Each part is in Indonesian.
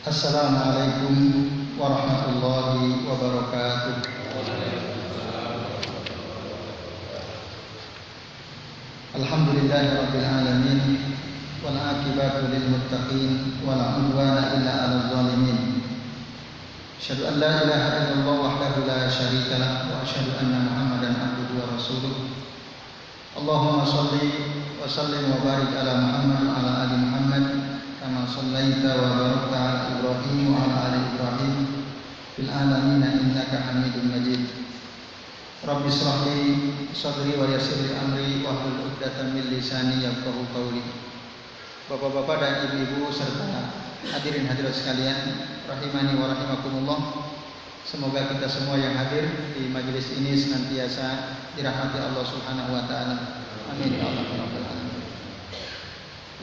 Assalamualaikum warahmatullahi wabarakatuh. Alhamdulillahirabbil alamin wal aqibatu lil muttaqin wala udwana illa 'alal zalimin. Asyhadu an la ilaha illallah wahdahu la syarika lah wa asyhadu anna Muhammadan abduhu wa rasuluh. Allahumma shalli wa sallim wa barik ala Muhammad wa ala ali Muhammad kama shallaita wa barakta ala Ibrahim wa ala ali Ibrahim fil alamin innaka Hamidum Majid. Rabbi shrah li sadri wa yassir li amri wa hlul 'uqdatam min lisani yafqahu qawli. Bapak-bapak dan ibu-ibu serta hadirin hadirat sekalian, rahimani wa rahimakumullah. Semoga kita semua yang hadir di majelis ini senantiasa dirahmati Allah Subhanahu wa taala. Amin ya Allah rabbal alamin.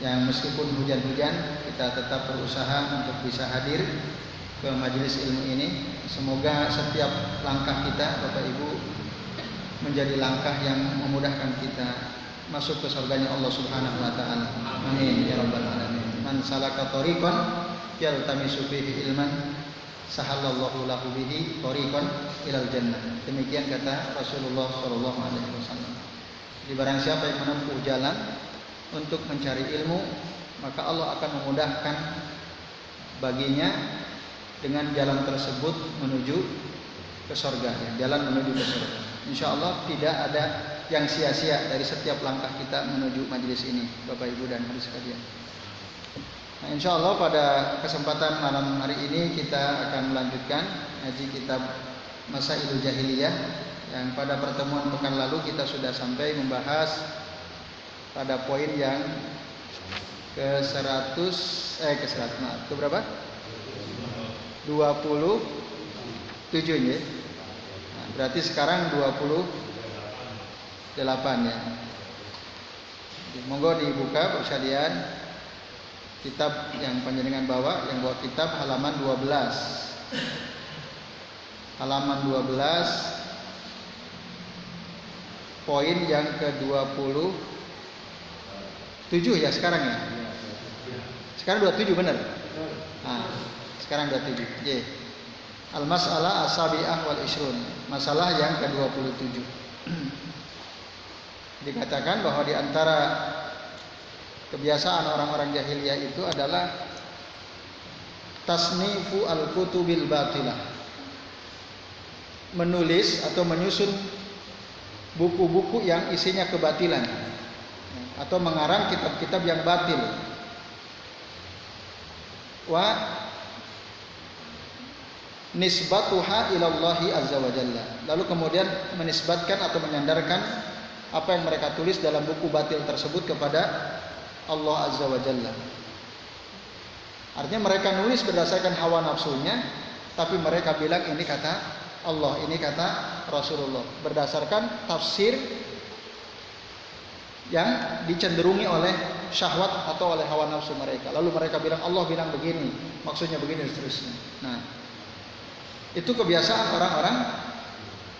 Yang meskipun hujan-hujan, kita tetap berusaha untuk bisa hadir ke majelis ilmu ini. Semoga setiap langkah kita, Bapak Ibu, menjadi langkah yang memudahkan kita masuk ke surganya Allah Subhanahu wa taala. Amin ya rabbal alamin. Man salaka thariqan yaltamisu fihi ilman sahallallahu lahu bihi thariqan ilal jannah. Demikian kata Rasulullah sallallahu alaihi wasallam. Jadi barang siapa yang menempuh jalan untuk mencari ilmu, maka Allah akan memudahkan baginya dengan jalan tersebut menuju ke surga, jalan menuju ke surga. Insyaallah tidak ada yang sia-sia dari setiap langkah kita menuju majelis ini, Bapak Ibu dan hadirin sekalian. Nah, insyaallah pada kesempatan malam hari ini kita akan melanjutkan ngaji kitab Masailul Jahiliyah yang pada pertemuan pekan lalu kita sudah sampai membahas pada poin yang ke berapa? 27 ya. Nah, berarti sekarang 28 ya. Monggo dibuka persediaan kitab yang panjenengan bawa, yang bawa kitab halaman 12. Halaman 12 poin yang ke-27 ya sekarang ya. Sekarang 27 benar? Nah, sekarang 27. J. Al-mas'alah as-sabi'ah wal ishrun. Masalah yang ke-27. Dikatakan bahwa di antara kebiasaan orang-orang jahiliyah itu adalah tasnifu al-kutubil batilah. Menulis atau menyusun buku-buku yang isinya kebatilan atau mengarang kitab-kitab yang batil. Wa nisbatuha ilallahi azza wa jalla. Lalu kemudian menisbatkan atau menyandarkan apa yang mereka tulis dalam buku batil tersebut kepada Allah azza wa jalla. Artinya mereka nulis berdasarkan hawa nafsunya, tapi mereka bilang ini kata Allah, ini kata Rasulullah, berdasarkan tafsir yang dicenderungi oleh syahwat atau oleh hawa nafsu mereka. Lalu mereka bilang Allah bilang begini, maksudnya begini dan seterusnya. Nah, itu kebiasaan orang-orang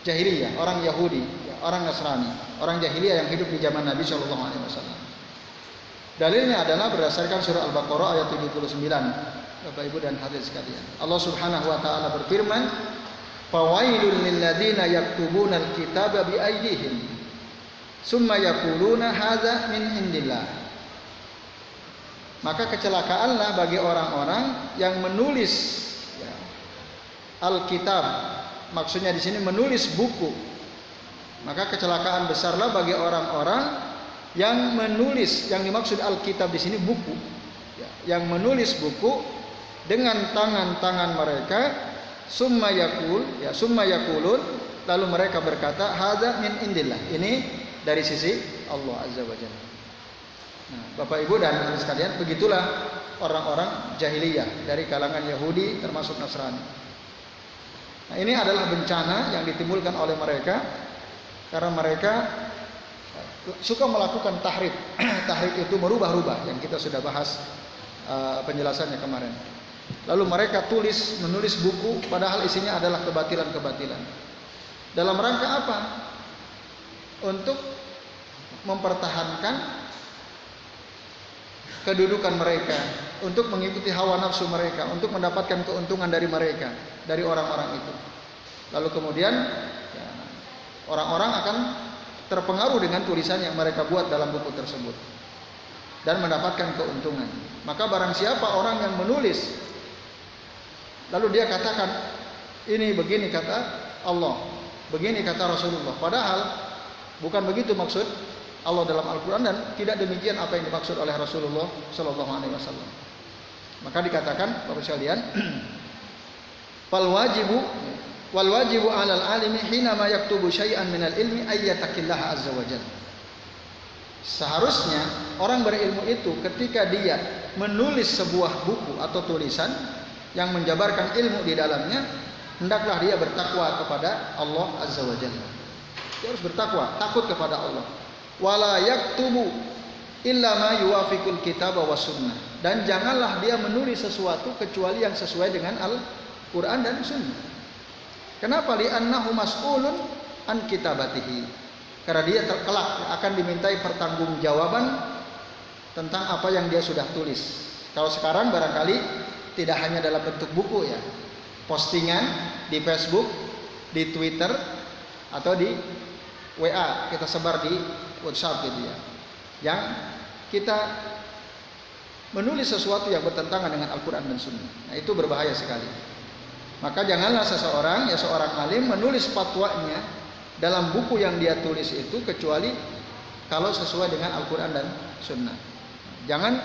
jahiliyah, orang Yahudi, orang Nasrani, orang jahiliyah yang hidup di zaman Nabi Shallallahu Alaihi Wasallam. Dalilnya adalah berdasarkan surah Al-Baqarah ayat 79. Bapak Ibu dan hadirin sekalian, Allah Subhanahu Wa Taala berfirman, "Fawailul lilladzina yaktubuna al-kitaba biaydihim, summa yaquluna hadza min indillah." Maka kecelakaanlah bagi orang-orang yang menulis Alkitab, maksudnya di sini menulis buku. Maka kecelakaan besarlah bagi orang-orang yang menulis, yang dimaksud Alkitab di sini buku, yang menulis buku dengan tangan-tangan mereka, summa yaqulun, lalu mereka berkata hadza min indillah, ini dari sisi Allah azza wa jalla. Nah, Bapak Ibu dan hadirin sekalian, begitulah orang-orang jahiliyah dari kalangan Yahudi termasuk Nasrani. Nah, ini adalah bencana yang ditimbulkan oleh mereka karena mereka suka melakukan tahrif. Tahrif itu merubah-rubah yang kita sudah bahas penjelasannya kemarin. Lalu mereka menulis buku padahal isinya adalah kebatilan-kebatilan. Dalam rangka apa? Untuk mempertahankan kedudukan mereka, untuk mengikuti hawa nafsu mereka, untuk mendapatkan keuntungan dari mereka, dari orang-orang itu. Lalu kemudian ya, orang-orang akan terpengaruh dengan tulisan yang mereka buat dalam buku tersebut dan mendapatkan keuntungan. Maka barang siapa orang yang menulis lalu dia katakan ini begini kata Allah, begini kata Rasulullah, padahal bukan begitu maksud Allah dalam Al-Quran dan tidak demikian apa yang dimaksud oleh Rasulullah Sallallahu Alaihi Wasallam. Maka dikatakan Bapak sekalian, wal wajibu alal alimi hina ma yaktubu syai'an minal ilmi ayyatakillaha azza wajalla. Seharusnya orang berilmu itu ketika dia menulis sebuah buku atau tulisan yang menjabarkan ilmu di dalamnya, hendaklah dia bertakwa kepada Allah azza wajalla. Dia harus bertakwa, takut kepada Allah. Wala yaktubu illa ma yuwafiqul kitab wa sunnah, dan janganlah dia menulis sesuatu kecuali yang sesuai dengan Al-Qur'an dan sunnah. Kenapa? Li'annahu mas'ulun an kitabatihi, karena dia kelak akan dimintai pertanggungjawaban tentang apa yang dia sudah tulis. Kalau sekarang barangkali tidak hanya dalam bentuk buku ya, postingan di Facebook, di Twitter, atau di WA kita sebar di WhatsApp gitu ya, yang kita menulis sesuatu yang bertentangan dengan Al-Quran dan Sunnah. Nah itu berbahaya sekali. Maka janganlah seseorang, ya seorang alim menulis fatwanya dalam buku yang dia tulis itu kecuali kalau sesuai dengan Al-Quran dan Sunnah. Jangan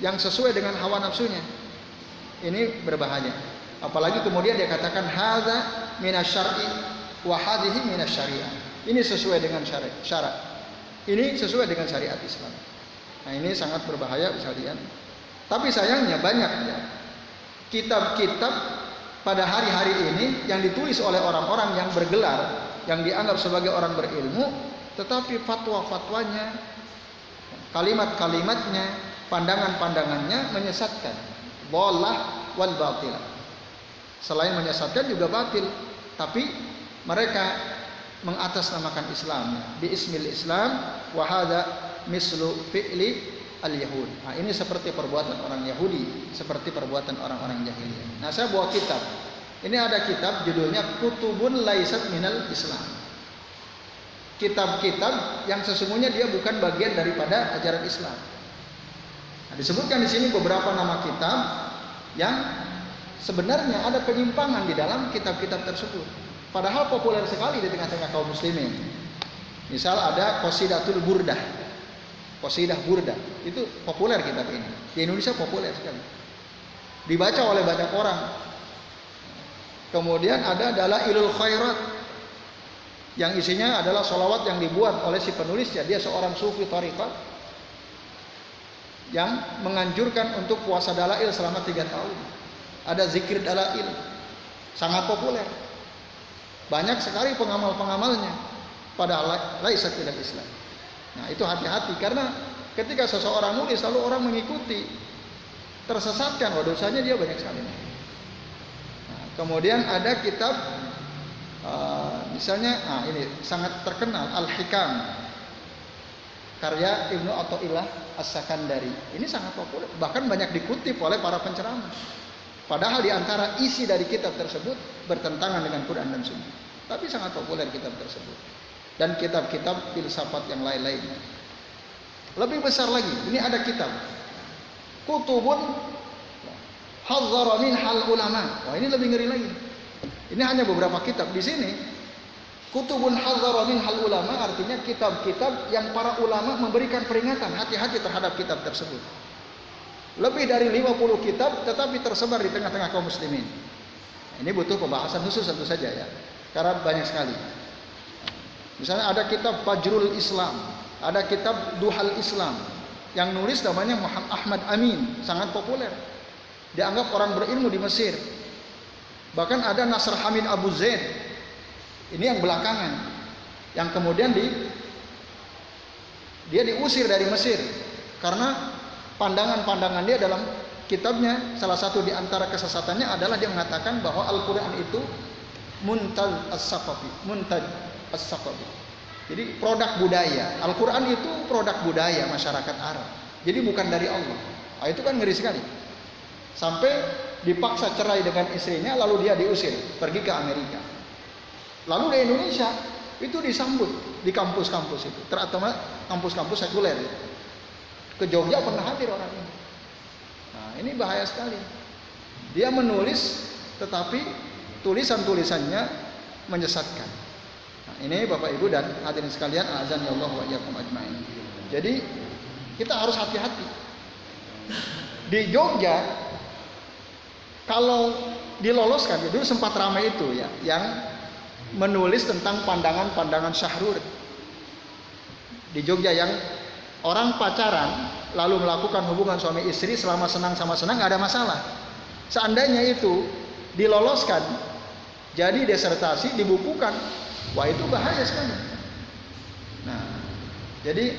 yang sesuai dengan hawa nafsunya. Ini berbahaya. Apalagi kemudian dia katakan hadza minasyar'i wa hadhihi minasyariah. Ini sesuai dengan syarat. Ini sesuai dengan syariat Islam. Nah ini sangat berbahaya sekalian. Tapi sayangnya banyak ya kitab-kitab pada hari-hari ini yang ditulis oleh orang-orang yang bergelar, yang dianggap sebagai orang berilmu, tetapi fatwa-fatwanya, kalimat-kalimatnya, pandangan-pandangannya menyesatkan. Dhalah wal batilah. Selain menyesatkan juga batil, tapi mereka mengatasnamakan Islam, biismil Islam, wa hadza mislu fi'li al-yahud. Nah, ini seperti perbuatan orang Yahudi, seperti perbuatan orang-orang jahiliyah. Nah, saya bawa kitab. Ini ada kitab judulnya Kutubun Laisat Minal Islam. Kitab-kitab yang sesungguhnya dia bukan bagian daripada ajaran Islam. Nah, disebutkan di sini beberapa nama kitab yang sebenarnya ada penyimpangan di dalam kitab-kitab tersebut. Padahal populer sekali di tengah-tengah kaum muslimin. Misal ada Qasidatul Burdah. Qasidah Burdah. Itu populer kitab ini. Di Indonesia populer sekali. Dibaca oleh banyak orang. Kemudian ada Dalailul Khairat. Yang isinya adalah sholawat yang dibuat oleh si penulisnya. Dia seorang sufi thariqah yang menganjurkan untuk puasa dalail selama 3 tahun. Ada zikir dalail. Sangat populer. Banyak sekali pengamal-pengamalnya, padahal laisat minal Islam. Nah itu hati-hati, karena ketika seseorang nulis lalu orang mengikuti, tersesatkan, dosanya dia banyak sekali. Nah, kemudian ada kitab misalnya, ini sangat terkenal, Al-Hikam, karya Ibnu Athaillah As-Sakandari. Ini sangat populer, bahkan banyak dikutip oleh para penceramah. Padahal di antara isi dari kitab tersebut bertentangan dengan Quran dan Sunnah. Tapi sangat populer kitab tersebut. Dan kitab-kitab filsafat yang lain-lainnya. Lebih besar lagi, ini ada kitab Kutubun Hadzara minhal ulama. Wah, ini lebih ngeri lagi. Ini hanya beberapa kitab. Di sini Kutubun Hadzara minhal ulama artinya kitab-kitab yang para ulama memberikan peringatan, hati-hati terhadap kitab tersebut. Lebih dari 50 kitab tetapi tersebar di tengah-tengah kaum muslimin. Ini butuh pembahasan khusus tentu saja ya, karena banyak sekali. Misalnya ada kitab Fajrul Islam, ada kitab Duhal Islam, yang nulis namanya Muhammad Ahmad Amin, sangat populer. Dianggap orang berilmu di Mesir. Bahkan ada Nasr Hamid Abu Zaid, ini yang belakangan, yang kemudian dia diusir dari Mesir karena pandangan-pandangan dia dalam kitabnya. Salah satu di antara kesesatannya adalah dia mengatakan bahwa Al-Quran itu muntaj as-saqafi. Jadi produk budaya. Al-Quran itu produk budaya masyarakat Arab. Jadi bukan dari Allah. Nah, itu kan ngeri sekali. Sampai dipaksa cerai dengan istrinya, lalu dia diusir pergi ke Amerika. Lalu di Indonesia itu disambut di kampus-kampus itu, terutama kampus-kampus sekuler. Ke Jogja pernah hadir orang ini. Nah, ini bahaya sekali. Dia menulis, tetapi tulisan-tulisannya menyesatkan. Nah, ini Bapak Ibu dan hadirin sekalian, azan ya Allah wa iyyakum ajmain. Jadi kita harus hati-hati. Di Jogja kalau diloloskan, dulu sempat ramai itu ya, yang menulis tentang pandangan-pandangan Syahrur di Jogja, yang orang pacaran lalu melakukan hubungan suami istri selama senang sama senang nggak ada masalah. Seandainya itu diloloskan jadi disertasi, dibukukan, wah itu bahaya sekali. Nah, jadi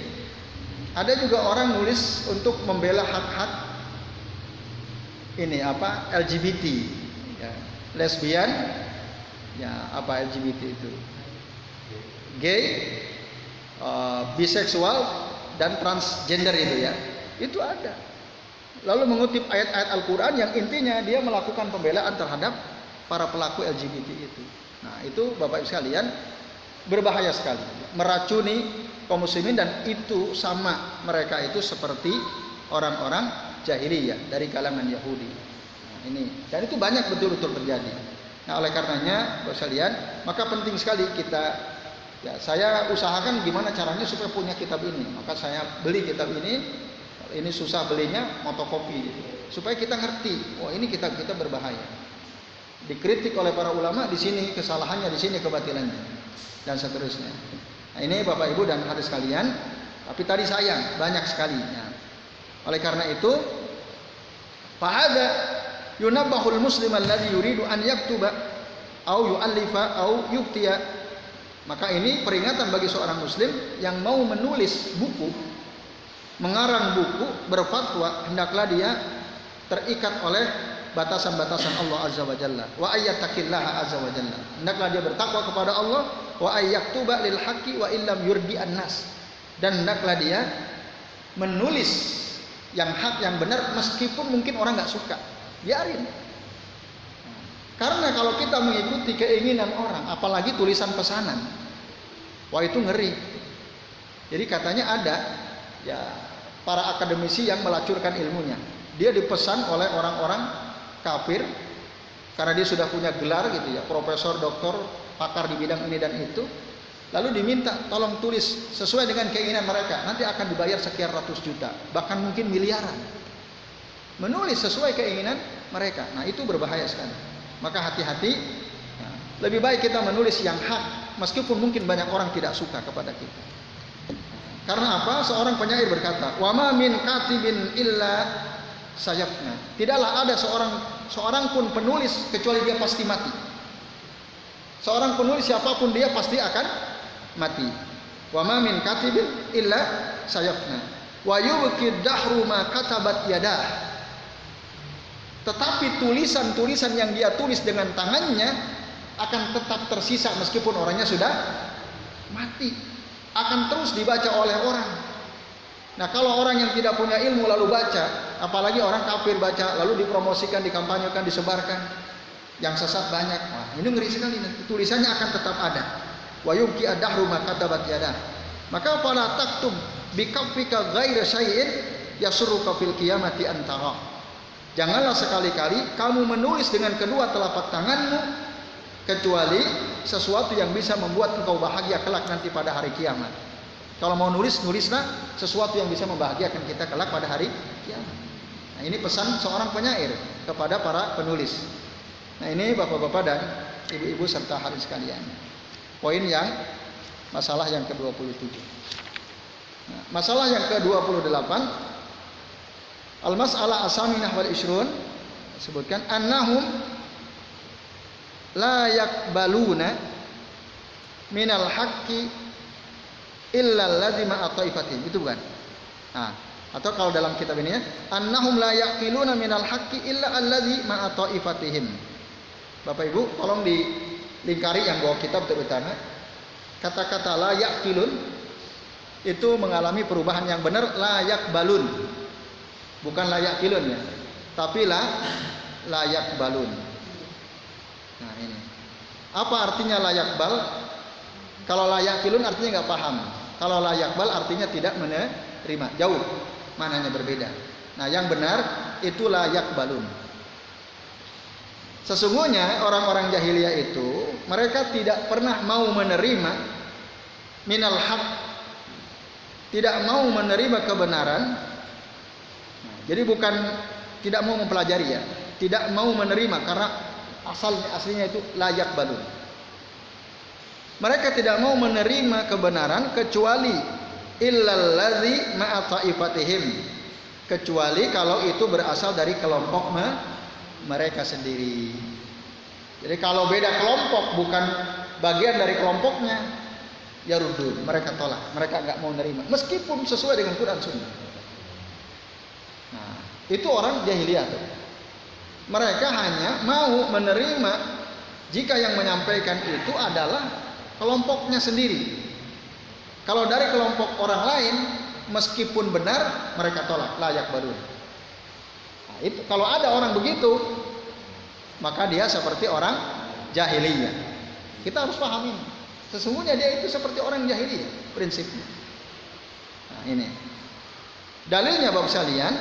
ada juga orang nulis untuk membela hak-hak ini apa LGBT, ya, lesbian, ya apa LGBT itu, gay, biseksual dan transgender itu ya, itu ada. Lalu mengutip ayat-ayat Al-Quran yang intinya dia melakukan pembelaan terhadap para pelaku LGBT itu. Nah itu Bapak Ibu sekalian berbahaya sekali, meracuni kaum muslimin, dan itu sama mereka itu seperti orang-orang jahiliyah dari kalangan Yahudi. Nah, ini dan itu banyak betul-betul terjadi. Nah oleh karenanya Bapak sekalian, maka penting sekali kita, ya saya usahakan gimana caranya supaya punya kitab ini. Maka saya beli kitab ini susah belinya, fotokopi gitu, supaya kita ngerti, oh ini kitab kita berbahaya. Dikritik oleh para ulama, di sini kesalahannya, di sini kebatilannya, dan seterusnya. Nah ini Bapak Ibu dan hadirin sekalian, tapi tadi sayang banyak sekali. Ya. Oleh karena itu, fahada yunabbahul muslim alladhi yuridu an yaktuba au yu'allifa au yuktiya. Maka ini peringatan bagi seorang muslim yang mau menulis buku, mengarang buku, berfatwa, hendaklah dia terikat oleh batasan-batasan Allah Azza wa Jalla. Wa ayyattaqillaha azza wa jalla. Hendaklah dia bertakwa kepada Allah, wa ayyaktuba lil haqqi wa illam yurdi an-nas. Dan hendaklah dia menulis yang hak, yang benar, meskipun mungkin orang nggak suka, biarin. Karena kalau kita mengikuti keinginan orang, apalagi tulisan pesanan, wah itu ngeri. Jadi katanya ada ya para akademisi yang melacurkan ilmunya. Dia dipesan oleh orang-orang kafir karena dia sudah punya gelar gitu ya, profesor, doktor, pakar di bidang ini dan itu. Lalu diminta tolong tulis sesuai dengan keinginan mereka, nanti akan dibayar sekian ratus juta, bahkan mungkin miliaran. Menulis sesuai keinginan mereka. Nah itu berbahaya sekali. Maka hati-hati. Nah, lebih baik kita menulis yang hak, meskipun mungkin banyak orang tidak suka kepada kita. Karena apa? Seorang penyair berkata, wa ma min katibin illa sayafna. Tidaklah ada seorang pun penulis kecuali dia pasti mati. Seorang penulis siapapun dia pasti akan mati. Wa ma min katibin illa sayafna. Wa yubqi dahru ma katabat yadah. Tetapi tulisan-tulisan yang dia tulis dengan tangannya akan tetap tersisa meskipun orangnya sudah mati. Akan terus dibaca oleh orang. Nah kalau orang yang tidak punya ilmu lalu baca, apalagi orang kafir baca, lalu dipromosikan, dikampanyekan, disebarkan, yang sesat banyak. Wah, ini ngeri sekali. Tulisannya akan tetap ada. Wa yubqi ad-dahru ma katabat yadah. Maka fala taktub bi kaffika ghaira syai'in yasurruka fil qiyamati antara. Janganlah sekali-kali kamu menulis dengan kedua telapak tanganmu kecuali sesuatu yang bisa membuat engkau bahagia kelak nanti pada hari kiamat. Kalau mau nulis, nulislah sesuatu yang bisa membahagiakan kita kelak pada hari kiamat. Nah, ini pesan seorang penyair kepada para penulis. Nah, ini bapak-bapak dan ibu-ibu serta hadirin sekalian. Poin yang masalah yang ke-27. Nah, masalah yang ke-28, al-mas'alah as-saminah wal ishrun, disebutkan annahum la yakbaluna minal haqqi illa alladzi ma'a taifatihim. Itu bukan? Nah, atau kalau dalam kitab ini ya, annahum la yaqiluna minal haqqi illa alladzi ma'a taifatihim. Bapak Ibu, tolong dilingkari yang bawa kitab terutama. Kata-kata la yaqilun itu mengalami perubahan yang benar, la yaqbalun. Bukan layak kilun ya, tapi layak balun. Nah ini. Apa artinya layak bal? Kalau layak kilun artinya nggak paham. Kalau layak bal artinya tidak menerima. Jauh, mananya berbeda. Nah yang benar itu layak balun. Sesungguhnya orang-orang jahiliyah itu mereka tidak pernah mau menerima minal haq, tidak mau menerima kebenaran. Jadi bukan tidak mau mempelajari ya, tidak mau menerima karena aslinya itu layak balun. Mereka tidak mau menerima kebenaran kecuali illallazi ma'a ta'ifatihim, kecuali kalau itu berasal dari kelompok mereka sendiri. Jadi kalau beda kelompok bukan bagian dari kelompoknya, ya rudud, mereka tolak, mereka nggak mau menerima meskipun sesuai dengan Quran Sunnah. Nah, itu orang jahiliyah tuh. Mereka hanya mau menerima jika yang menyampaikan itu adalah kelompoknya sendiri. Kalau dari kelompok orang lain, meskipun benar, mereka tolak, layak balun. Nah, itu kalau ada orang begitu, maka dia seperti orang jahiliyah. Kita harus pahami, sesungguhnya dia itu seperti orang jahiliyah prinsipnya. Nah, ini dalilnya Bapak sekalian,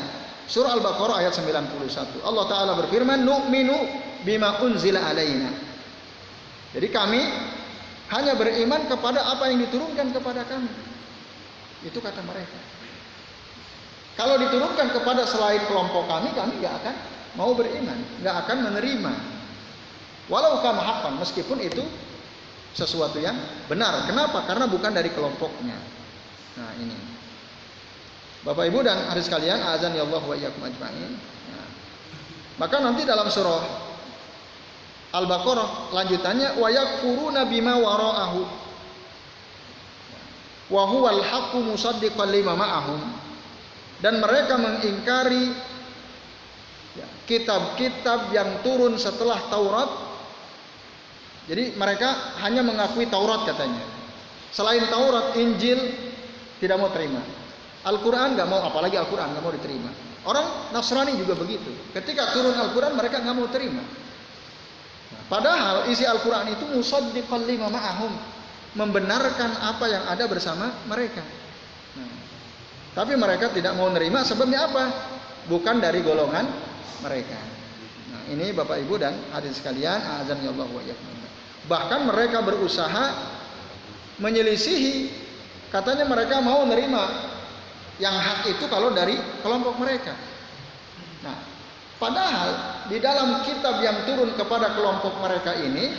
surah Al-Baqarah ayat 91. Allah Ta'ala berfirman, nu'minu bima unzila alaina. Jadi kami hanya beriman kepada apa yang diturunkan kepada kami. Itu kata mereka. Kalau diturunkan kepada selain kelompok kami gak akan mau beriman, gak akan menerima. Walau kana haqqan, meskipun itu sesuatu yang benar. Kenapa? Karena bukan dari kelompoknya. Nah ini, Bapak Ibu dan adik sekalian, azan ya Allah wa iyyakum ajma'in. Nah, maka nanti dalam surah Al-Baqarah lanjutannya wa yakfuruna bima wara'ahu wa huwal haqqu musaddiqan lima ma'ahum, dan mereka mengingkari kitab-kitab yang turun setelah Taurat. Jadi mereka hanya mengakui Taurat katanya. Selain Taurat, Injil tidak mau terima. Al-Quran nggak mau, apalagi Al-Quran nggak mau diterima. Orang Nasrani juga begitu. Ketika turun Al-Quran mereka nggak mau terima. Nah, padahal isi Al-Quran itu musaddiqan lima ma'ahum, membenarkan apa yang ada bersama mereka. Nah, tapi mereka tidak mau nerima. Sebabnya apa? Bukan dari golongan mereka. Nah, ini Bapak Ibu dan hadirin sekalian, azan ya Allah wa iyyakum. Bahkan mereka berusaha menyelisihi, katanya mereka mau nerima yang hak itu kalau dari kelompok mereka. Nah, padahal di dalam kitab yang turun kepada kelompok mereka ini,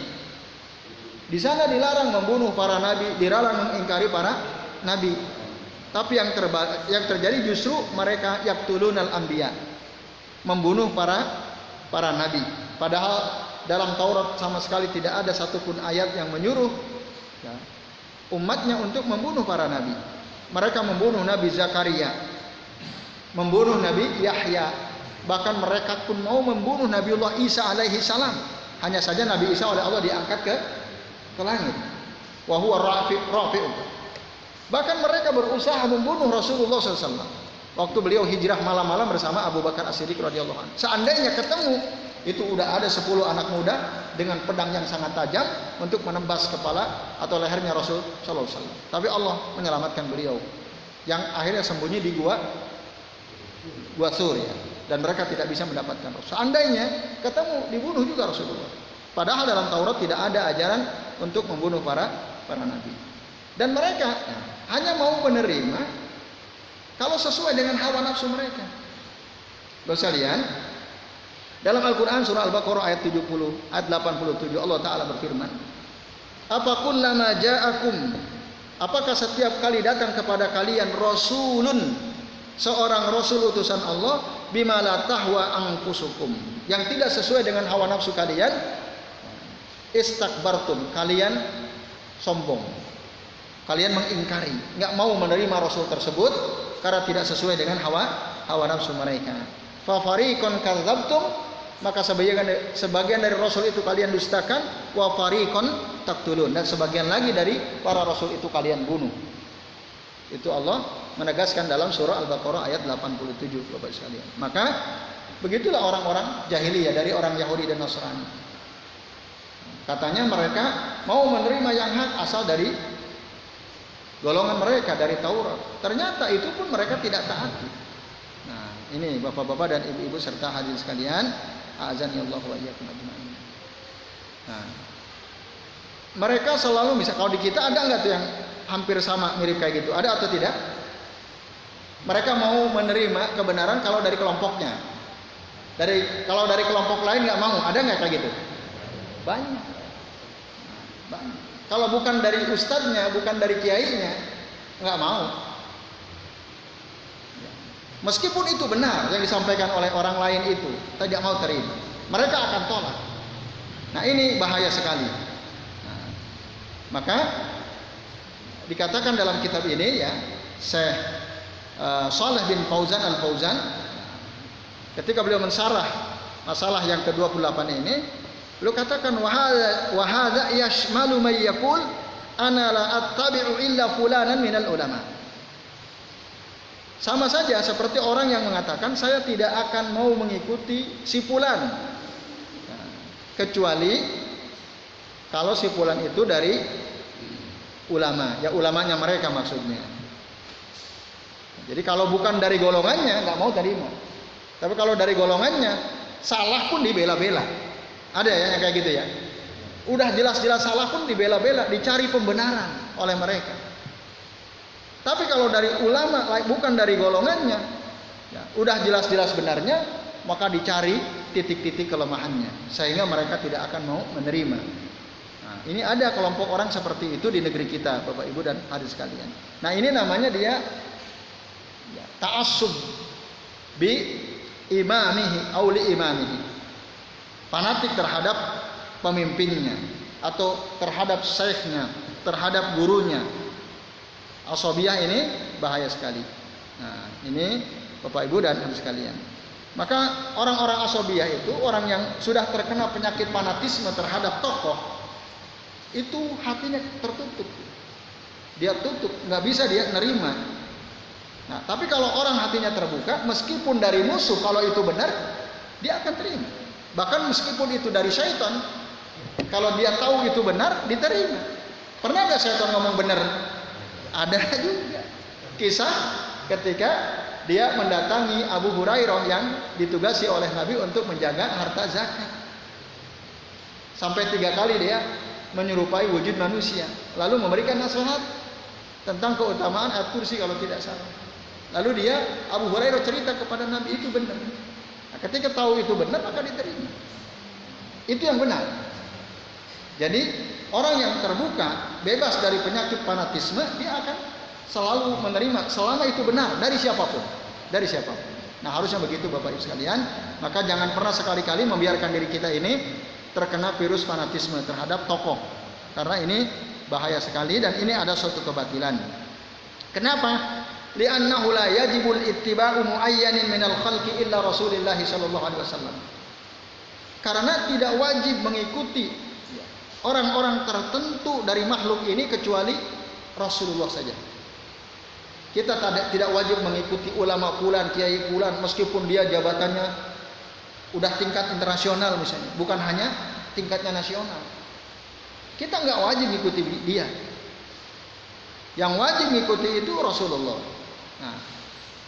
di sana dilarang membunuh para nabi, dilarang mengingkari para nabi. Tapi yang terjadi justru mereka yaqtulunal anbiya, membunuh para nabi. Padahal dalam Taurat sama sekali tidak ada satupun ayat yang menyuruh ya, umatnya untuk membunuh para nabi. Mereka membunuh Nabi Zakaria, membunuh Nabi Yahya, bahkan mereka pun mau membunuh Nabiullah Isa alaihi salam. Hanya saja Nabi Isa oleh Allah diangkat ke langit. Wa huwa rafi'u. Bahkan mereka berusaha membunuh Rasulullah SAW waktu beliau hijrah malam-malam bersama Abu Bakar As-Siddiq radhiyallahu anhu. Seandainya ketemu, itu udah ada 10 anak muda dengan pedang yang sangat tajam untuk menembas kepala atau lehernya Rasul sallallahu alaihi wasallam. Tapi Allah menyelamatkan beliau yang akhirnya sembunyi di gua Sur ya, dan mereka tidak bisa mendapatkan Rasul. Seandainya ketemu, dibunuh juga Rasulullah. Padahal dalam Taurat tidak ada ajaran untuk membunuh para nabi. Dan mereka hanya mau menerima kalau sesuai dengan hawa nafsu mereka. Bapak sekalian, dalam Al-Quran surah Al-Baqarah ayat 70, ayat 87 Allah Ta'ala berfirman, apa kullama ja'akum, apakah setiap kali datang kepada kalian rasulun, seorang rasul utusan Allah, bima la tahwa anfusukum, yang tidak sesuai dengan hawa nafsu kalian, istakbartum, kalian sombong, kalian mengingkari, nggak mau menerima rasul tersebut karena tidak sesuai dengan hawa nafsu mereka. Fa fariqan kadzabtum, maka sebagian dari rasul itu kalian dustakan, wa fariqan taqtulun, dan sebagian lagi dari para rasul itu kalian bunuh. Itu Allah menegaskan dalam surah Al-Baqarah ayat 87 Bapak sekalian. Maka begitulah orang-orang jahiliyah dari orang Yahudi dan Nasrani. Katanya mereka mau menerima yang hak asal dari golongan mereka, dari Taurat. Ternyata itu pun mereka tidak taati. Nah, ini bapak-bapak dan ibu-ibu serta hadirin sekalian, azanillahu wa iyyakum ajmain. Nah, mereka selalu misal kalau di kita ada nggak tuh yang hampir sama mirip kayak gitu? Ada atau tidak? Mereka mau menerima kebenaran kalau dari kelompoknya. Kalau dari kelompok lain nggak mau, ada nggak kayak gitu? Banyak. Kalau bukan dari ustadznya, bukan dari kiainya, nggak mau. Meskipun itu benar yang disampaikan oleh orang lain itu, tidak mau terima. Mereka akan tolak. Nah ini bahaya sekali. Nah, maka dikatakan dalam kitab ini ya, Syekh Shalih bin Fauzan Al-Fauzan, ketika beliau mensyarah masalah yang ke-28 ini, beliau katakan wa hadza yashmalu may yaqul ana la attabi'u illa fulanan minal ulama. Sama saja seperti orang yang mengatakan saya tidak akan mau mengikuti si fulan. Nah, kecuali kalau si fulan itu dari ulama, ya ulamanya mereka maksudnya. Jadi kalau bukan dari golongannya nggak mau terima. Tapi kalau dari golongannya salah pun dibela-bela. Ada ya yang kayak gitu ya. Udah jelas-jelas salah pun dibela-bela, dicari pembenaran oleh mereka. Tapi kalau dari ulama bukan dari golongannya, ya, udah jelas-jelas benarnya, maka dicari titik-titik kelemahannya sehingga mereka tidak akan mau menerima. Nah, ini ada kelompok orang seperti itu di negeri kita, Bapak Ibu dan hadirin sekalian. Nah, ini namanya dia ya, ta'assub bi imamihi auli imamihi. Fanatik terhadap pemimpinnya atau terhadap syekhnya, terhadap gurunya. Asabiyah ini bahaya sekali. Nah, ini Bapak Ibu dan hadirin sekalian. Maka orang-orang asabiyah itu orang yang sudah terkena penyakit fanatisme terhadap tokoh, itu hatinya tertutup. Dia tutup, nggak bisa dia nerima. Nah, tapi kalau orang hatinya terbuka, meskipun dari musuh, kalau itu benar, dia akan terima. Bahkan meskipun itu dari syaitan, kalau dia tahu itu benar, diterima. Pernah nggak syaitan ngomong benar? Ada juga kisah ketika dia mendatangi Abu Hurairah yang ditugasi oleh Nabi untuk menjaga harta zakat. Sampai 3 kali dia menyerupai wujud manusia, lalu memberikan nasihat tentang keutamaan ayat kursi kalau tidak salah. Lalu dia Abu Hurairah cerita kepada Nabi itu benar. Nah, ketika tahu itu benar maka diterima. Itu yang benar. Jadi orang yang terbuka, bebas dari penyakit fanatisme, dia akan selalu menerima selama itu benar dari siapapun, dari siapapun. Nah harusnya begitu Bapak Ibu sekalian. Maka jangan pernah sekali-kali membiarkan diri kita ini terkena virus fanatisme terhadap tokoh, karena ini bahaya sekali dan ini ada suatu kebatilan. Kenapa? Li'annahu la yajibul ittiba'u muayyanin minal khalqi illa Rasulillah sallallahu alaihi wasallam. Karena tidak wajib mengikuti orang-orang tertentu dari makhluk ini kecuali Rasulullah saja. Kita tidak wajib mengikuti ulama fulan, kiai fulan, meskipun dia jabatannya udah tingkat internasional misalnya, bukan hanya tingkatnya nasional. Kita nggak wajib mengikuti dia. Yang wajib mengikuti itu Rasulullah. Nah,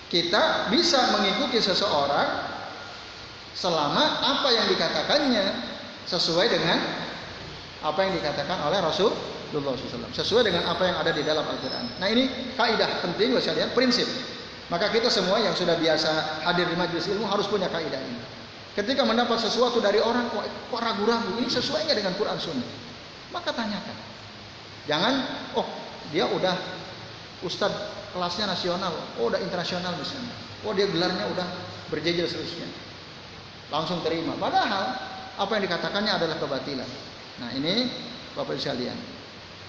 kita bisa mengikuti seseorang selama apa yang dikatakannya sesuai dengan apa yang dikatakan oleh Rasulullah SAW, sesuai dengan apa yang ada di dalam Al-Quran. Nah ini kaidah penting buat kalian, prinsip. Maka kita semua yang sudah biasa hadir di majelis ilmu harus punya kaidah ini. Ketika mendapat sesuatu dari orang kok ragu-ragu, ini sesuai nggak dengan Quran Sunnah? Maka tanyakan. Jangan, oh dia udah ustadz kelasnya nasional, oh udah internasional misalnya, oh dia gelarnya udah berjejer seterusnya, langsung terima. Padahal apa yang dikatakannya adalah kebatilan. Nah ini Bapak Ibu sekalian,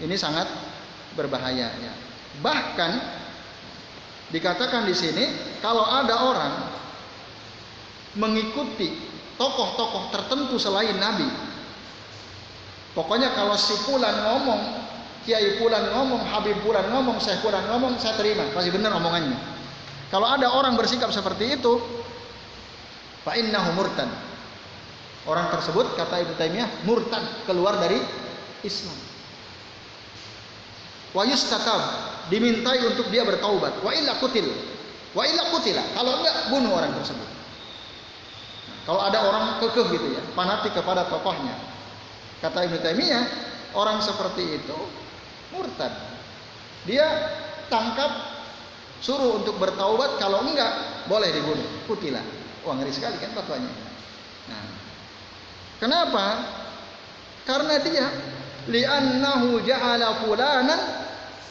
ini sangat berbahaya ya. Bahkan dikatakan di sini kalau ada orang mengikuti tokoh-tokoh tertentu selain Nabi, pokoknya kalau si fulan ngomong Kiai Fulan ngomong, Habib Fulan ngomong, Syekh Fulan ngomong, saya terima, pasti benar omongannya. Kalau ada orang bersikap seperti itu, fa innahu murtad. Orang tersebut kata Ibnu Taimiyah murtad, keluar dari Islam. Wa yustatab, dimintai untuk dia bertaubat. Wa illa qutil. Wa illa qutila. Kalau enggak, bunuh orang tersebut. Kalau ada orang kekeh gitu ya, fanatik kepada tokohnya. Kata Ibnu Taimiyah, orang seperti itu murtad. Dia tangkap, suruh untuk bertaubat, kalau enggak boleh dibunuh. Qutila. Wah, ngeri sekali kan fatwanya. Nah, kenapa? Karena dia li'annahu ja'ala fulanan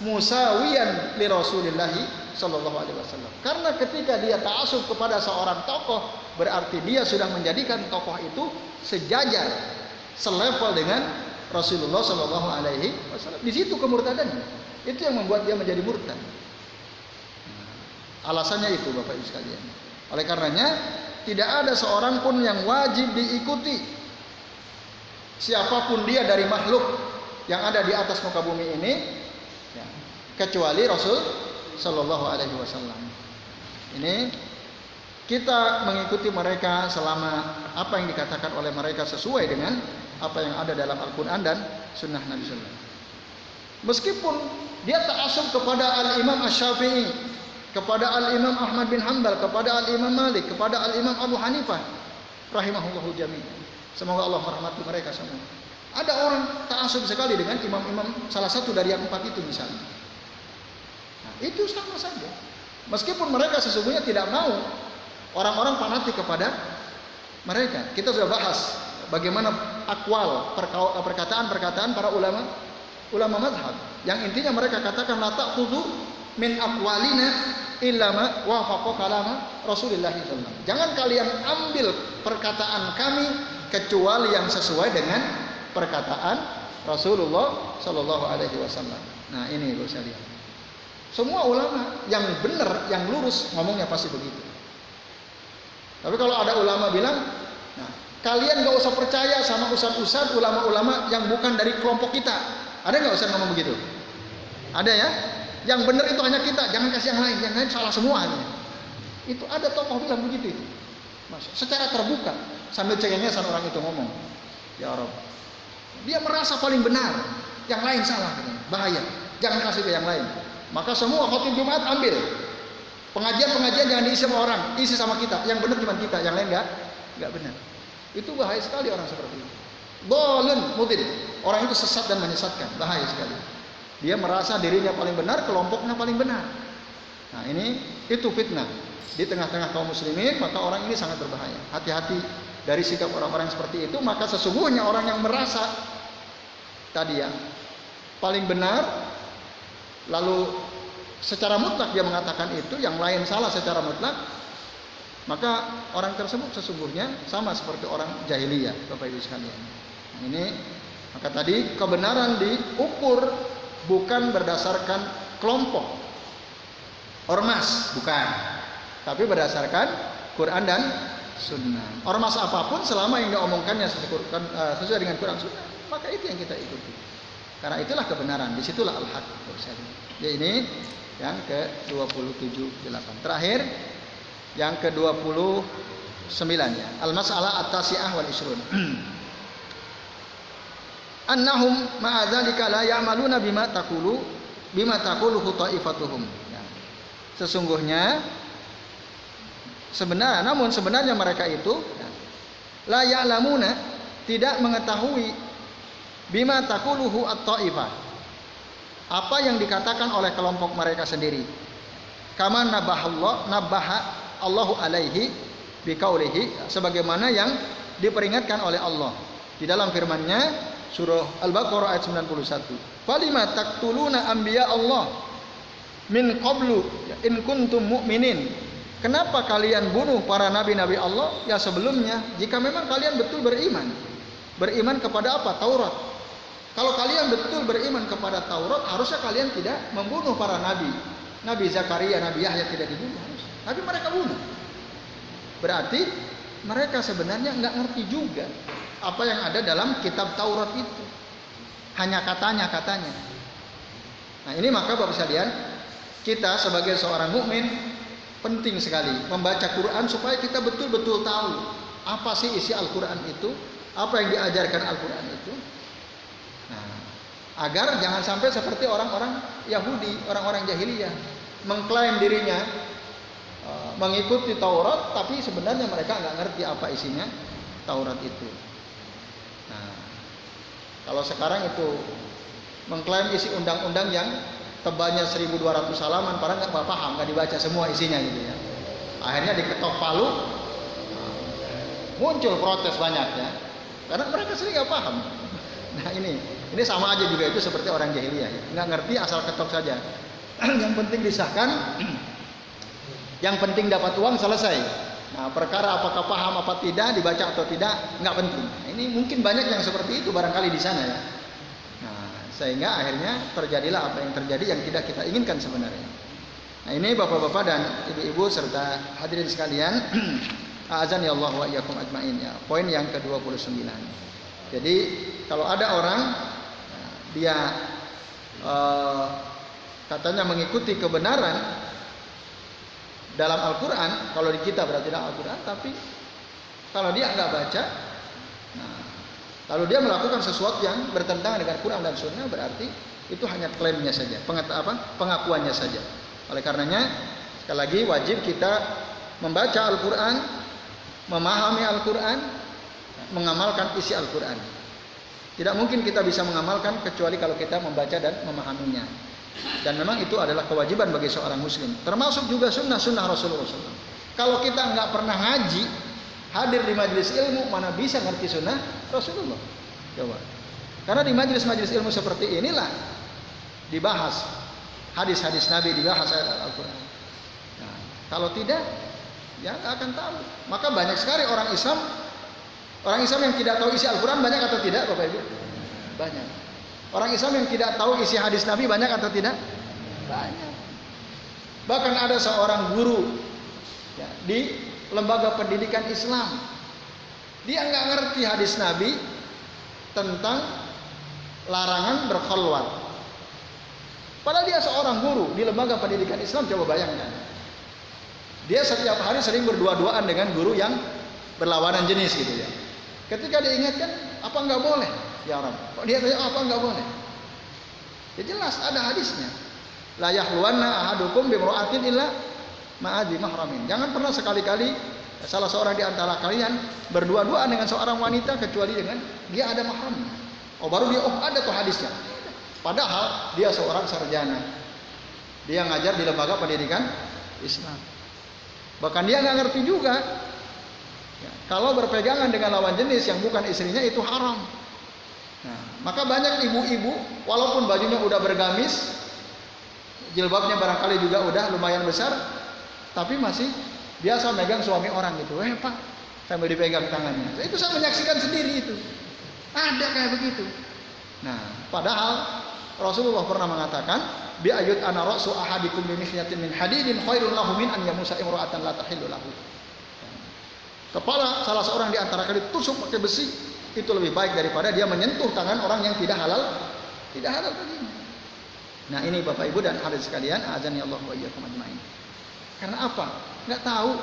musawiyan li Rasulillah sallallahu alaihi wasallam. Karena ketika dia ta'assub kepada seorang tokoh, berarti dia sudah menjadikan tokoh itu sejajar, selevel dengan Rasulullah sallallahu alaihi wasallam. Di situ kemurtadannya. Itu yang membuat dia menjadi murtad. Alasannya itu Bapak Ibu sekalian. Oleh karenanya tidak ada seorang pun yang wajib diikuti, siapapun dia dari makhluk yang ada di atas muka bumi ini, ya, kecuali Rasul Sallallahu Alaihi Wasallam. Ini kita mengikuti mereka selama apa yang dikatakan oleh mereka sesuai dengan apa yang ada dalam Al-Quran dan Sunnah Nabi Sallallahu Alaihi Wasallam. Meskipun dia ta'assub kepada Al-Imam Asy-Syafi'i, kepada Al-Imam Ahmad bin Hanbal, kepada Al-Imam Malik, kepada Al-Imam Abu Hanifah, rahimahullahu jami'an. Semoga Allah merahmati mereka semua. Ada orang ta'assub sekali dengan imam-imam salah satu dari yang 4 itu misalnya. Nah, itu sama saja. Meskipun mereka sesungguhnya tidak mau orang-orang fanatik kepada mereka. Kita sudah bahas bagaimana akwal, perkataan-perkataan para ulama mazhab. Yang intinya mereka katakan la ta'khudhu min aqwalina illa ma wafaqa kalama Rasulullah sallallahu alaihi wasallam. Jangan kalian ambil perkataan kami kecuali yang sesuai dengan perkataan Rasulullah sallallahu alaihi wasallam. Nah, ini Ibu sekalian. Semua ulama yang benar, yang lurus ngomongnya pasti begitu. Tapi kalau ada ulama bilang, nah, kalian gak usah percaya sama ustadz-ustadz, ulama-ulama yang bukan dari kelompok kita. Ada nggak ustadz ngomong begitu? Ada ya? Yang benar itu hanya kita, jangan kasih yang lain salah semua. Itu ada tokoh bilang begitu itu. Secara terbuka, sambil cengengesan orang itu ngomong, ya Rabb, dia merasa paling benar, yang lain salah, bahaya, jangan kasih ke yang lain. Maka semua khotib Jumat ambil pengajian jangan diisi sama orang, isi sama kita, yang benar cuma kita, yang lain nggak benar. Itu bahaya sekali orang seperti itu. Dhalun mudil, orang itu sesat dan menyesatkan, bahaya sekali. Dia merasa dirinya paling benar, kelompoknya paling benar. Nah, itu fitnah di tengah-tengah kaum muslimin, maka orang ini sangat berbahaya. Hati-hati dari sikap orang-orang seperti itu. Maka sesungguhnya orang yang merasa tadi ya paling benar, lalu secara mutlak dia mengatakan itu, yang lain salah secara mutlak, maka orang tersebut sesungguhnya sama seperti orang jahiliyah, Bapak Ibu sekalian. Nah, ini maka tadi kebenaran diukur bukan berdasarkan kelompok ormas, bukan, tapi berdasarkan Quran dan Sunnah. Ormas apapun selama yang diomongkannya sesuai dengan Quran Sunnah, maka itu yang kita ikuti. Karena itulah kebenaran, disitulah al-haq. Ya, ini yang ke-27-8. Terakhir yang ke-29 ya. Al-mas'alah at-tasi'ah wal ishrun. Annahum ma'a dzalika la ya'maluna bima taquluhu ta'ifatuhum. Ya. Sesungguhnya sebenarnya mereka itu ya, la ya'lamuna, tidak mengetahui bima taquluhu at-ta'ifah, apa yang dikatakan oleh kelompok mereka sendiri. Kama nabaha Allahu alaihi biqaulihi, sebagaimana yang diperingatkan oleh Allah di dalam firman-Nya surah Al-Baqarah ayat 91. Falima taqtuluna anbiya Allah min qablu in kuntum mu'minin. Kenapa kalian bunuh para nabi-nabi Allah ya sebelumnya, jika memang kalian betul beriman? Beriman kepada apa? Taurat. Kalau kalian betul beriman kepada Taurat, harusnya kalian tidak membunuh para nabi. Nabi Zakaria, Nabi Yahya tidak dibunuh, tapi mereka bunuh. Berarti mereka sebenarnya nggak ngerti juga apa yang ada dalam kitab Taurat itu. Hanya katanya. Nah ini maka Bapak sekalian, kita sebagai seorang mukmin penting sekali membaca Quran supaya kita betul-betul tahu apa sih isi Al-Quran itu, apa yang diajarkan Al-Quran itu. Nah, agar jangan sampai seperti orang-orang Yahudi, orang-orang jahiliyah, mengklaim dirinya mengikuti Taurat, tapi sebenarnya mereka nggak ngerti apa isinya Taurat itu. Nah, kalau sekarang itu mengklaim isi undang-undang yang tebalnya 1.200 halaman, padahal nggak paham, nggak dibaca semua isinya gitu ya. Akhirnya diketok palu, muncul protes banyak ya, karena mereka sendiri nggak paham. Nah ini sama aja juga itu seperti orang jahiliyah, ya. Nggak ngerti asal ketok saja. Yang penting disahkan, yang penting dapat uang, selesai. Nah perkara apakah paham apa tidak, dibaca atau tidak, nggak penting. Nah, ini mungkin banyak yang seperti itu barangkali di sana ya. Sehingga akhirnya terjadilah apa yang terjadi yang tidak kita inginkan sebenarnya. Nah ini bapak-bapak dan ibu-ibu serta hadirin sekalian, azan ya Allah wa iyyakum ajmain ya. Poin yang ke-29. Jadi kalau ada orang dia katanya mengikuti kebenaran dalam Al-Quran, kalau di kita berarti dalam Al-Quran, tapi kalau dia nggak baca, lalu dia melakukan sesuatu yang bertentangan dengan Quran dan Sunnah, berarti itu hanya klaimnya saja, pengakuannya saja. Oleh karenanya, sekali lagi wajib kita membaca Al-Quran, memahami Al-Quran, mengamalkan isi Al-Quran. Tidak mungkin kita bisa mengamalkan kecuali kalau kita membaca dan memahaminya. Dan memang itu adalah kewajiban bagi seorang Muslim. Termasuk juga sunnah-sunnah Rasulullah SAW. Kalau kita nggak pernah ngaji, hadir di majelis ilmu, mana bisa ngerti sunnah Rasulullah? Coba. Karena di majelis-majelis ilmu seperti inilah dibahas hadis-hadis Nabi, dibahas ayat Al-Quran. Nah, kalau tidak, ya nggak akan tahu. Maka banyak sekali orang Islam yang tidak tahu isi Al-Quran, banyak atau tidak, Bapak Ibu? Banyak. Orang Islam yang tidak tahu isi hadis Nabi, banyak atau tidak? Banyak. Bahkan ada seorang guru ya, di lembaga pendidikan Islam, dia nggak ngerti hadis Nabi tentang larangan berkhalwat. Padahal dia seorang guru di lembaga pendidikan Islam. Coba bayangkan, dia setiap hari sering berdua-duaan dengan guru yang berlawanan jenis gitu ya. Ketika diingatkan, apa nggak boleh? Ya Rabb, kok dia tanya apa nggak boleh? Ya jelas ada hadisnya. La yahluwanna ahadukum bimra'atin illa ma'adhi mahramin. Jangan pernah sekali-kali salah seorang di antara kalian berdua-duaan dengan seorang wanita kecuali dengan dia ada mahramnya. Oh baru dia, ada tuh hadisnya. Padahal dia seorang sarjana, dia ngajar di lembaga pendidikan Islam. Bahkan dia nggak ngerti juga ya, kalau berpegangan dengan lawan jenis yang bukan istrinya itu haram. Nah, maka banyak ibu-ibu walaupun bajunya udah bergamis, jilbabnya barangkali juga udah lumayan besar, tapi masih biasa megang suami orang gitu. Pak, sambil dipegang tangannya. Itu saya menyaksikan sendiri itu. Ada kayak begitu. Nah, padahal Rasulullah pernah mengatakan, bi ayut ana ra'su ahadikum bi mihyatin min hadidin khairun lahu min an yamusa imra'atan la tahillu lahu. Kepala salah seorang di antara kalian tusuk pakai besi, itu lebih baik daripada dia menyentuh tangan orang yang tidak halal baginya. Nah ini Bapak Ibu dan hadirin sekalian, azani Allah wa iyyakum ajmain. Karena apa? Nggak tahu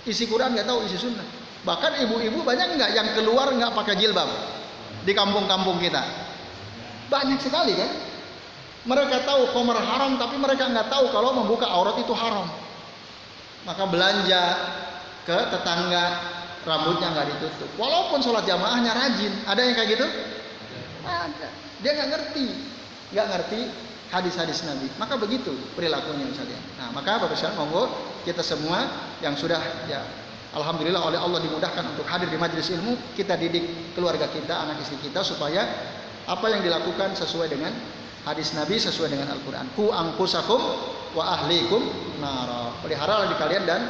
isi Quran, nggak tahu isi Sunnah. Bahkan ibu-ibu banyak nggak yang keluar nggak pakai jilbab di kampung-kampung kita? Banyak sekali kan? Mereka tahu khamar haram, tapi mereka nggak tahu kalau membuka aurat itu haram. Maka belanja ke tetangga, rambutnya nggak ditutup, walaupun sholat jamaahnya rajin. Ada yang kayak gitu? Ada. Dia nggak ngerti hadis-hadis Nabi. Maka begitu perilakunya misalnya. Nah, maka Bapak Ibu monggo kita semua yang sudah ya alhamdulillah oleh Allah dimudahkan untuk hadir di majelis ilmu, kita didik keluarga kita, anak istri kita supaya apa yang dilakukan sesuai dengan hadis Nabi, sesuai dengan Al-Quran. Ku angkusakum wa ahlikum nara. Peliharalah di kalian dan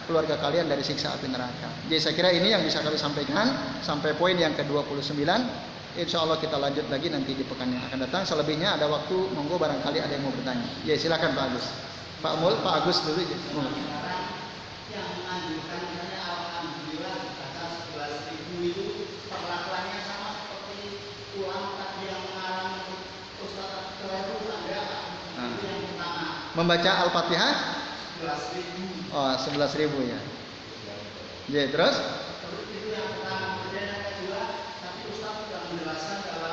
keluarga kalian dari siksa api neraka. Jadi saya kira ini yang bisa kami sampaikan sampai poin yang ke-29. Insya Allah kita lanjut lagi nanti di pekan yang akan datang. Selebihnya ada waktu, monggo barangkali ada yang mau bertanya. Ya silakan Pak Agus. Pak Mul, Pak Agus dulu. Ya. Yang menganjurkan misalnya alhamdulillah baca 11.000 itu perlakuannya sama seperti ulama tadi yang mengarang Ustaz Keleru, ada membaca Al-Fatihah 11.000. oh 11.000 ya. Ya, terus Itu yang pertama. Kemudian yang kedua, tapi Ustaz juga menjelaskan bahwa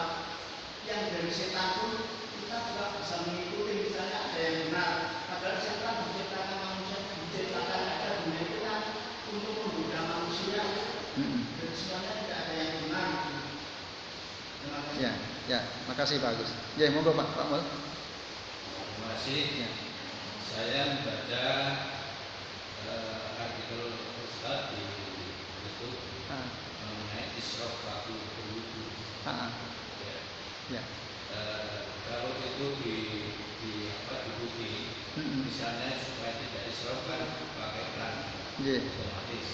yang dari setan pun kita juga bisa mengikuti, misalnya ada yang benar. Padahal setan menciptakan manusia, menciptakan ada dunia itu kan untuk menggoda manusia. Dan semuanya tidak ada yang benar. Terima kasih. ya, ya, makasih Pak Agus. Ya, monggo Pak Mul. Terima kasih. Ya. Saya membaca artikel Ustaz di YouTube mengenai israf waktu berwudu. Ya. Ya. Kalau itu diikuti, misalnya supaya tidak israf kan pakai keran otomatis,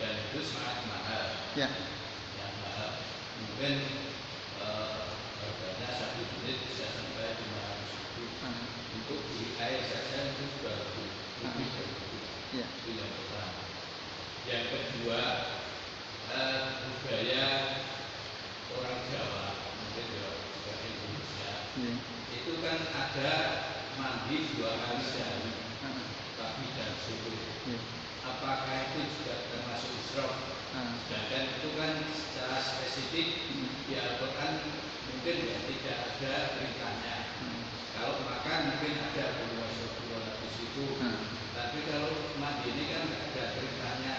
dan itu sangat mahal. Ya. Yang mahal mungkin harganya 1 unit bisa sampai 500.000. Untuk beli air saja itu sudah lebih dari itu. Ya. Itu yang pertama. Yang kedua, budaya orang Jawa, mungkin juga Indonesia, itu kan ada mandi 2 kali sehari, pagi dan sore. Apakah itu juga termasuk israf? Sedangkan itu kan secara spesifik di Al-Quran mungkin ya tidak ada perintahnya. Kalau makan mungkin ada di situ, tapi kalau mandi ini kan tidak ada perintahnya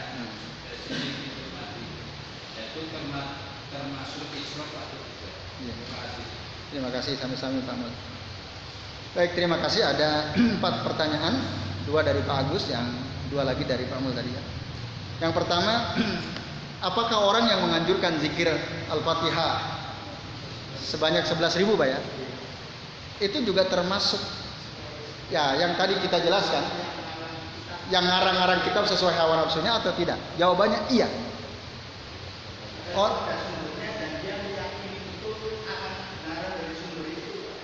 spesifik untuk mandi. Itu termasuk israf atau tidak? Terima kasih. Terima kasih sami-sami Pak Mul. Baik, terima kasih. Ada 4 pertanyaan, 2 dari Pak Agus, yang 2 lagi dari Pak Mul tadi ya. Yang pertama, apakah orang yang menganjurkan zikir Al-Fatihah sebanyak 11.000 Pak ya, itu juga termasuk ya yang tadi kita jelaskan, yang ngarang-ngarang kitab sesuai hawa nafsunya atau tidak? Jawabannya iya.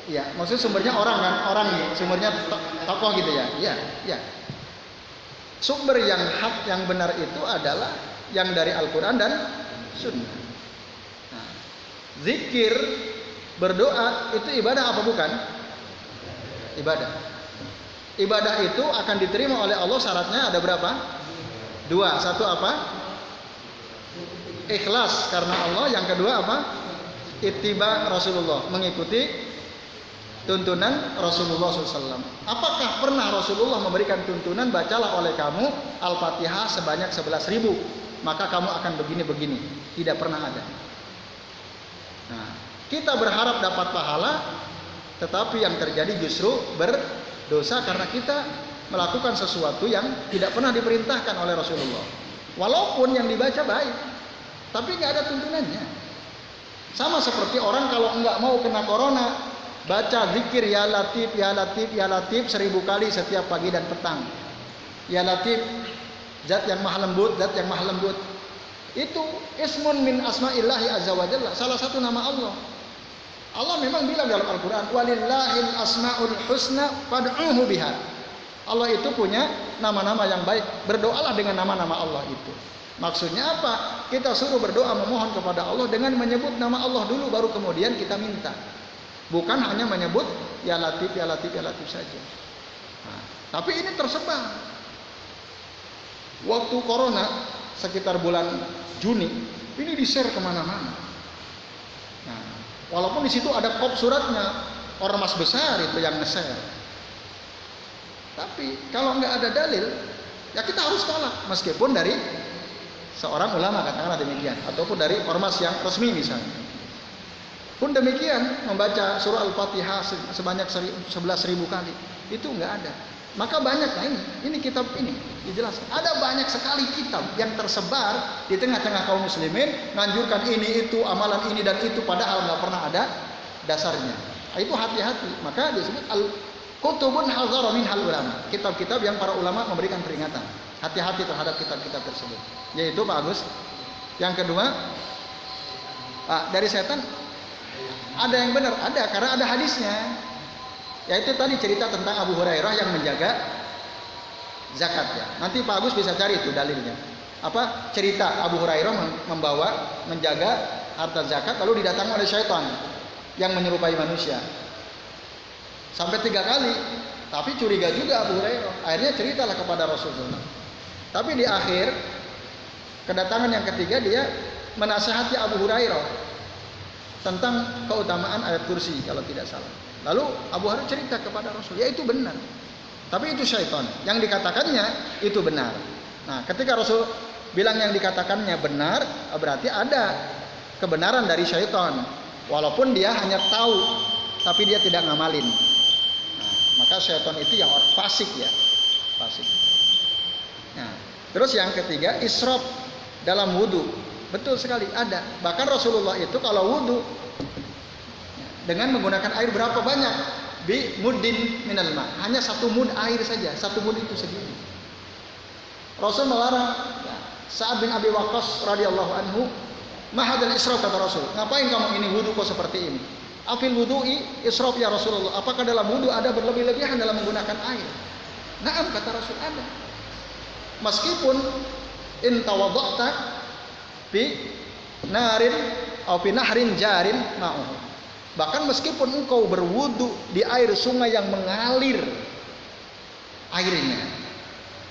Iya, maksud sumbernya orang kan, orang sumbernya tokoh gitu ya. Iya, iya. Sumber yang hak, yang benar itu adalah yang dari Al-Quran dan Sunnah. Nah, zikir, berdoa itu ibadah apa bukan? Ibadah. Ibadah itu akan diterima oleh Allah, syaratnya ada berapa? 2. Satu apa? Ikhlas karena Allah. Yang kedua apa? Ittiba Rasulullah, mengikuti tuntunan Rasulullah SAW. Apakah pernah Rasulullah memberikan tuntunan, bacalah oleh kamu Al-Fatihah sebanyak 11.000, maka kamu akan begini-begini? Tidak pernah ada. Nah, kita berharap dapat pahala, tetapi yang terjadi justru berdosa karena kita melakukan sesuatu yang tidak pernah diperintahkan oleh Rasulullah. Walaupun yang dibaca baik, tapi nggak ada tuntunannya. Sama seperti orang kalau nggak mau kena corona, baca zikir ya latif, ya latif, ya latif 1000 kali setiap pagi dan petang. Ya latif, zat yang maha lembut, zat yang maha lembut. Itu ismun min asma'illahi azza wa jalla, salah satu nama Allah. Allah memang bilang dalam Al-Quran, walillahil asma'ul husna fad'uhu biha. Allah itu punya nama-nama yang baik, berdoalah dengan nama-nama Allah itu. Maksudnya apa? Kita suruh berdoa memohon kepada Allah dengan menyebut nama Allah dulu, baru kemudian kita minta. Bukan hanya menyebut ya latif, ya latif, ya latif saja. Nah, tapi ini tersebar. Waktu corona sekitar bulan Juni, ini di-share kemana-mana. Nah, walaupun di situ ada kop suratnya, ormas besar itu yang nge-share. Tapi kalau nggak ada dalil, ya kita harus tolak, meskipun dari seorang ulama katakanlah demikian, ataupun dari ormas yang resmi misalnya. Pun demikian, membaca surah Al-Fatihah sebanyak 11.000 kali, itu nggak ada. Maka banyak, nah ini kitab ini dijelaskan. Ada banyak sekali kitab yang tersebar di tengah-tengah kaum muslimin, nganjurkan ini itu, amalan ini dan itu, padahal nggak pernah ada dasarnya. Nah, itu hati-hati. Maka disebut al-kutubun hadzara minhal ulama, kitab-kitab yang para ulama memberikan peringatan. Hati-hati terhadap kitab-kitab tersebut. Yaitu Pak Agus. Yang kedua, dari setan. Ada yang benar, ada, karena ada hadisnya. Yaitu tadi cerita tentang Abu Hurairah yang menjaga zakat ya. Nanti Pak Agus bisa cari itu dalilnya. Apa cerita Abu Hurairah menjaga harta zakat, lalu didatangi oleh syaitan yang menyerupai manusia. Sampai 3 kali Tapi curiga juga Abu Hurairah. Akhirnya ceritalah kepada Rasulullah. Tapi di akhir kedatangan yang ketiga dia menasihati Abu Hurairah tentang keutamaan ayat kursi kalau tidak salah. Lalu Abu Hurairah cerita kepada Rasul, ya itu benar. Tapi itu syaitan. Yang dikatakannya itu benar. Nah, ketika Rasul bilang yang dikatakannya benar, berarti ada kebenaran dari syaitan. Walaupun dia hanya tahu, tapi dia tidak ngamalin. Nah, maka syaitan itu yang fasik ya, fasik. Nah, terus yang ketiga israf dalam wudhu, betul sekali ada. Bahkan Rasulullah itu kalau wudhu dengan menggunakan air berapa banyak? Bi muddin minal ma, hanya 1 mud air saja, 1 mud itu sendiri. Rasul melarang Sa'ad bin Abi Waqqas radhiyallahu anhu, mahadal israf kata Rasul. Ngapain kamu ini wudhu kok seperti ini? Afil wudhu'i israf ya Rasulullah. Apakah dalam wudhu ada berlebih-lebihan dalam menggunakan air? Naam kata Rasul ada. Meskipun in tawadda'ta bi narin atau bi nahrin jarin ma'uhu. Bahkan meskipun engkau berwudu di air sungai yang mengalir airnya,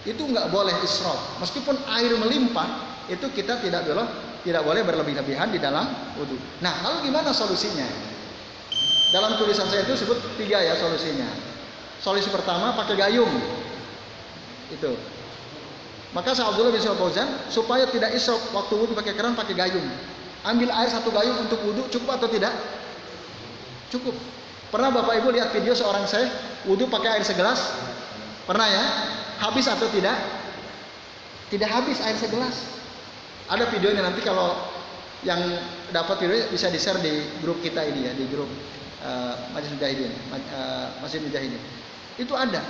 itu nggak boleh israf. Meskipun air melimpah, itu kita tidak boleh berlebih-lebihan di dalam wudu. Nah, lalu gimana solusinya? Dalam tulisan saya itu sebut 3 ya solusinya. Solusi pertama pakai gayung. Itu. Maka Syekh Abdullah bin Fauzan supaya tidak israf waktu wudu pakai keran pakai gayung. Ambil air 1 gayung untuk wudu cukup atau tidak? Cukup. Pernah Bapak Ibu lihat video seorang syekh wudu pakai air segelas? Pernah ya? Habis atau tidak? Tidak habis air segelas. Ada videonya, nanti kalau yang dapat video bisa di-share di grup kita ini ya, di grup Masjid Mujahidin, Masjid Mujahidin. Itu ada.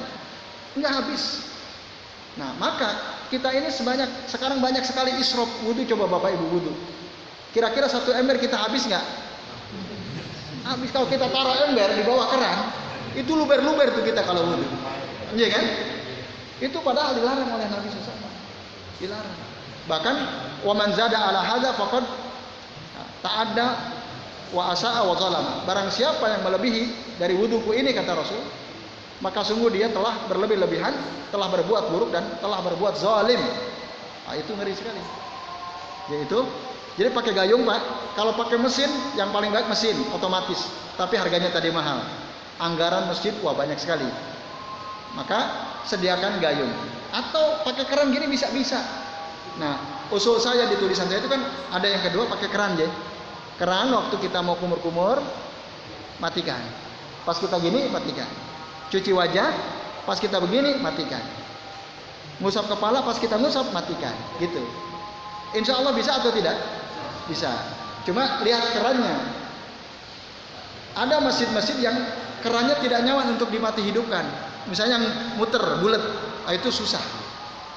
Enggak habis. Nah, maka kita ini sekarang banyak sekali israf wudu. Coba Bapak Ibu wudu. Kira-kira 1 ember kita habis nggak? Habis. Kalau kita taruh ember di bawah keran, itu luber-luber tuh kita kalau wudu. Iya kan? Itu padahal dilarang oleh Nabi SAW. Dilarang. Bahkan wa man zada ala hadza faqad ta'adda wa asa'a wa zalama. Barang siapa yang melebihi dari wuduku ini kata Rasul, maka sungguh dia telah berlebih-lebihan, telah berbuat buruk dan telah berbuat zalim. Nah, itu ngeri sekali. Yaitu jadi pakai gayung Pak. Kalau pakai mesin yang paling baik mesin otomatis, tapi harganya tadi mahal. Anggaran masjid wah banyak sekali. Maka sediakan gayung. Atau pakai keran gini bisa-bisa. Nah, usul saya di tulisan saya itu kan ada yang kedua pakai keran ya. Keran waktu kita mau kumur-kumur matikan. Pas kita gini matikan. Cuci wajah pas kita begini matikan. Ngusap kepala pas kita ngusap matikan. Gitu. Insya Allah bisa atau tidak? Bisa. Cuma lihat kerannya. Ada masjid-masjid yang kerannya tidak nyaman untuk dimati hidupkan. Misalnya yang muter, bulat, itu susah.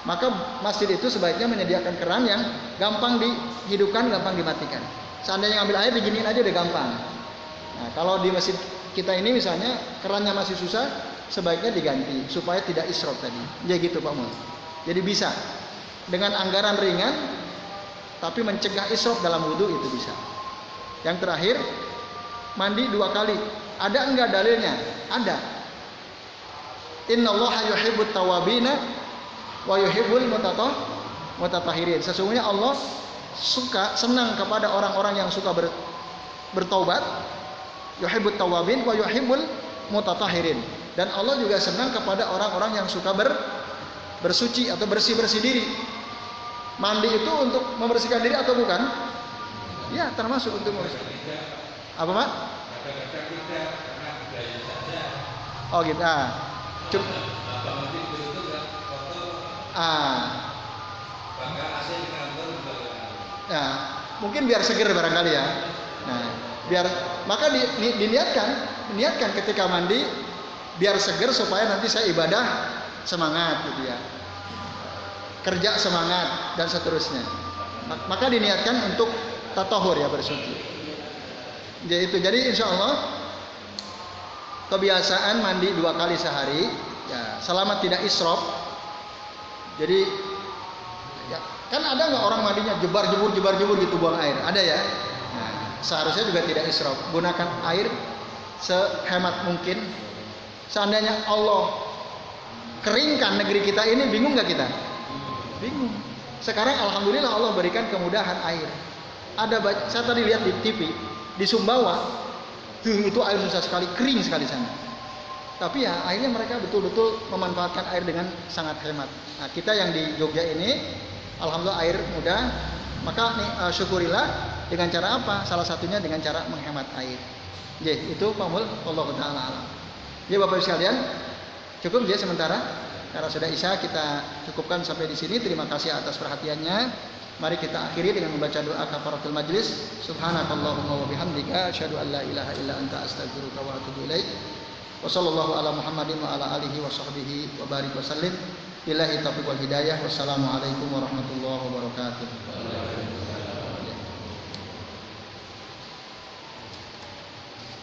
Maka masjid itu sebaiknya menyediakan keran yang gampang dihidupkan, gampang dimatikan. Seandainya ngambil air diginiin aja udah gampang. Nah, kalau di masjid kita ini misalnya kerannya masih susah, sebaiknya diganti supaya tidak israf tadi. Ya gitu Pak Mul. Jadi bisa dengan anggaran ringan tapi mencegah israf dalam wudu itu bisa. Yang terakhir, mandi 2 kali. Ada enggak dalilnya? Ada. Innallaha yuhibbut tawwabina wa yuhibbul mutatahhirin. Sesungguhnya Allah senang kepada orang-orang yang suka bertaubat. Yuhibbut tawwabin wa yuhibbul mutatahhirin. Dan Allah juga senang kepada orang-orang yang suka bersuci atau bersih-bersih diri. Mandi itu untuk membersihkan diri atau bukan? Ya, termasuk untuk membersihkan. Apa Pak? Oh gitu. Ya, mungkin biar seger barangkali ya. Nah, biar maka diniatkan ketika mandi biar seger supaya nanti saya ibadah semangat gitu ya. Kerja semangat dan seterusnya. Maka diniatkan untuk tatahur ya, bersuci. Jadi insya Allah kebiasaan mandi 2 kali sehari ya, selama tidak israf. Jadi ya, kan ada nggak orang mandinya jebar jebur gitu buang air? Ada ya. Nah, seharusnya juga tidak israf. Gunakan air sehemat mungkin Seandainya Allah keringkan negeri kita ini, bingung nggak kita? Bingung. Sekarang alhamdulillah Allah berikan kemudahan air. Saya tadi lihat di TV di Sumbawa, itu air susah sekali, kering sekali sana. Tapi ya akhirnya mereka betul-betul memanfaatkan air dengan sangat hemat. Nah, kita yang di Jogja ini, alhamdulillah air mudah. Maka nih, syukurilah dengan cara apa? Salah satunya dengan cara menghemat air. Jadi itu pamul Allah Taala alam. Ya Bapak Ibu sekalian, cukup ya sementara. Karena sudah Isya, kita cukupkan sampai di sini. Terima kasih atas perhatiannya. Mari kita akhiri dengan membaca doa kafaratul majlis. Subhanakallahumma wa bihamdika asyhadu an la ilaha illa anta astaghfiruka wa atubu ilaik. Wa sallallahu ala Muhammadin wa ala alihi wa sahbihi wa barik wa sallim. Billahi taufiq wal hidayah. Wassalamualaikum warahmatullahi wabarakatuh.